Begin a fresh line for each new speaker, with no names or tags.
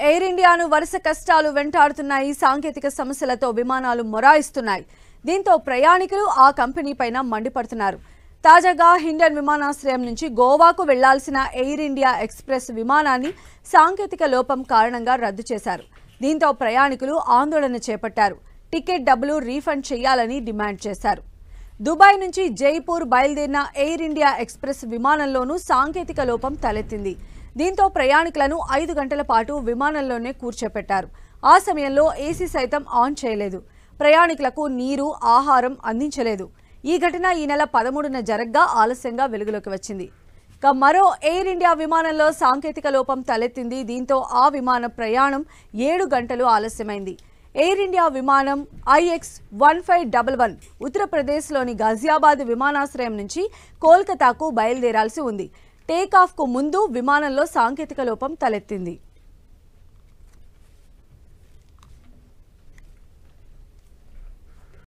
Air ఇండియాను వరుస కష్టాలు వెంటాడుతున్నాయి. సాంకేతిక సమస్యలతో విమానాలు మొరాయిస్తున్నాయి. దీంతో ప్రయాణికులు ఆ కంపెనీపైన మండిపడుతున్నారు. తాజాగా హిండన్ విమానాశ్రయం నుంచి గోవాకు వెళ్లాల్సిన ఎయిర్ ఇండియా ఎక్స్ప్రెస్ విమానాన్ని సాంకేతిక లోపం కారణంగా రద్దు చేశారు. దీంతో ప్రయాణికులు ఆందోళన చేపట్టారు. టికెట్ డబ్బులు రీఫండ్ చేయాలని డిమాండ్ చేశారు. దుబాయ్ నుంచి జైపూర్ బయలుదేరిన ఎయిర్ ఇండియా ఎక్స్ప్రెస్ విమానంలోనూ సాంకేతిక లోపం తలెత్తింది. దీంతో ప్రయాణికులను 5 గంటల పాటు విమానంలోనే కూర్చోపెట్టారు. ఆ సమయంలో ఏసీ సైతం ఆన్ చేయలేదు. ప్రయాణికులకు నీరు, ఆహారం అందించలేదు. ఈ ఘటన ఈ నెల 13న జరగ్గా ఆలస్యంగా వెలుగులోకి వచ్చింది. మరో ఎయిర్ ఇండియా విమానంలో సాంకేతిక లోపం తలెత్తింది. దీంతో ఆ విమాన ప్రయాణం 7 గంటలు ఆలస్యమైంది. ఎయిర్ ఇండియా విమానం IX1511 ఉత్తరప్రదేశ్లోని గజియాబాద్ విమానాశ్రయం నుంచి కోల్కతాకు బయలుదేరాల్సి ఉంది. టేకాఫ్కు ముందు విమానంలో సాంకేతిక లోపం తలెత్తింది.